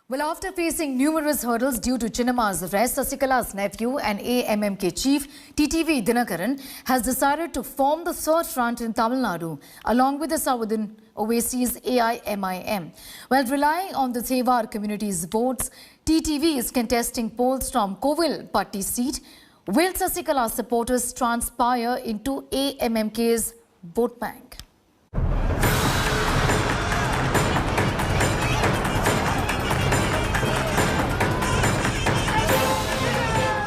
Well, after facing numerous hurdles due to Chinnamma's arrest, Sasikala's nephew and AMMK chief TTV Dinakaran has decided to form the third front in Tamil Nadu along with the Southern Oasis AIMIM. While relying on the Thevar community's votes, TTV is contesting polls from Kovilpatti seat. Will Sasikala's supporters transpire into AMMK's vote bank?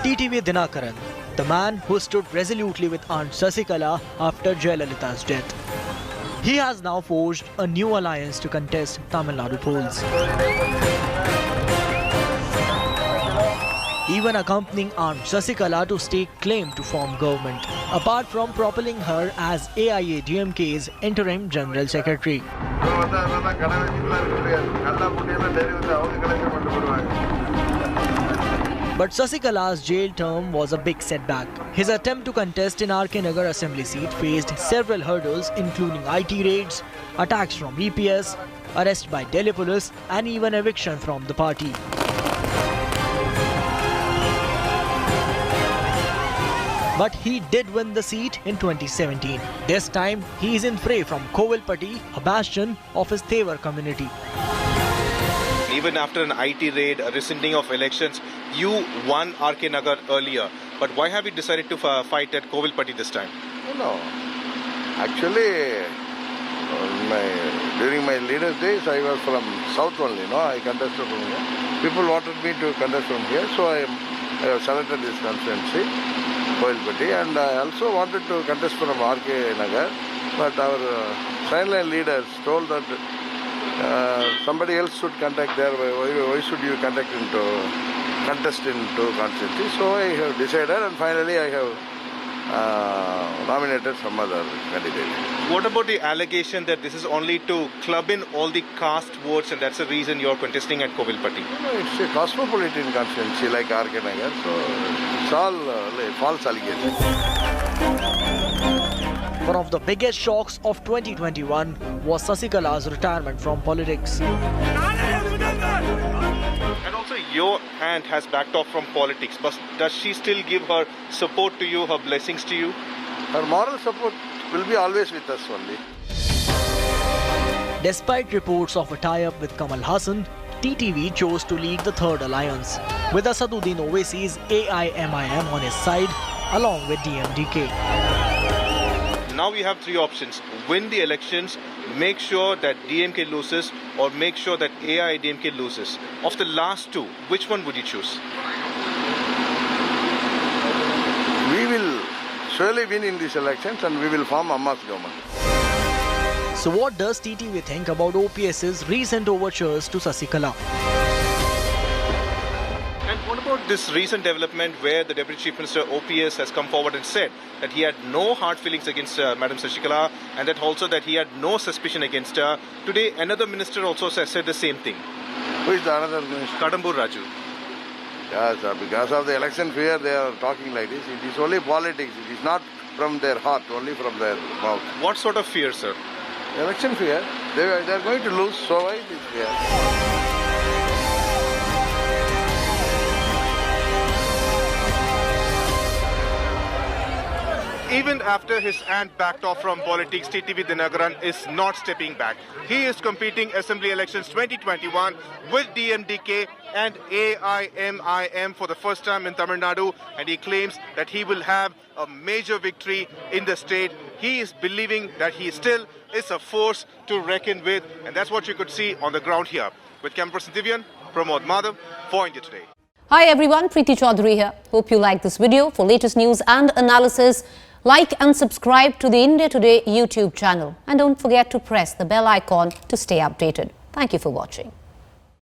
TTV Dinakaran, the man who stood resolutely with Aunt Sasikala after Jayalalitha's death. He has now forged a new alliance to contest Tamil Nadu polls. Even accompanying Aunt Sasikala to stake claim to form government, apart from propelling her as AIADMK's interim General Secretary. But Sasikala's jail term was a big setback. His attempt to contest in RK Nagar assembly seat faced several hurdles including IT raids, attacks from EPS, arrest by Delhi police and even eviction from the party. But he did win the seat in 2017. This time, he is in fray from Kovilpatti, a bastion of his Thevar community. Even after an IT raid, a rescinding of elections, you won RK Nagar earlier. But why have you decided to fight at Kovilpatti this time? No. Actually, during my leader's days, I was from South only. I contested from here. People wanted me to contest from here, so I have selected this constituency, Kovilpatti, and I also wanted to contest from RK Nagar. But our sideline leaders told that somebody else should contact there. Why should you contest into constituency? So I have decided, and finally I have nominated some other candidate. What about the allegation that this is only to club in all the caste votes, and that's the reason you're contesting at Kovilpatti? No, it's a cosmopolitan constituency like RK Nagar, so it's all false allegations. One of the biggest shocks of 2021 was Sasikala's retirement from politics. And also your aunt has backed off from politics, but does she still give her support to you, her blessings to you? Her moral support will be always with us only. Despite reports of a tie-up with Kamal Hassan, TTV chose to lead the third alliance, with Asaduddin Owaisi's AIMIM on his side, along with DMDK. Now we have three options: win the elections, make sure that DMK loses, or make sure that AIADMK loses. Of the last two, which one would you choose? We will surely win in these elections and we will form Amma's government. So what does TTV think about OPS's recent overtures to Sasikala? And what about this recent development where the Deputy Chief Minister OPS has come forward and said that he had no hard feelings against Madam Sasikala, and that also that he had no suspicion against her. Today, another minister also said the same thing. Who is the another minister? Kadambur Raju. Yes, because of the election fear, they are talking like this. It is only politics. It is not from their heart, only from their mouth. What sort of fear, sir? Election fear. They are going to lose, so why this fear? Even after his aunt backed off from politics, TTV Dinakaran is not stepping back. He is competing Assembly Elections 2021 with DMDK and AIMIM for the first time in Tamil Nadu, and he claims that he will have a major victory in the state. He is believing that he still is a force to reckon with, and that's what you could see on the ground here. With camera person Divyan, Pramod Madhav for India Today. Hi everyone, Preeti Chaudhary here. Hope you like this video. For latest news and analysis, like and subscribe to the India Today YouTube channel. And don't forget to press the bell icon to stay updated. Thank you for watching.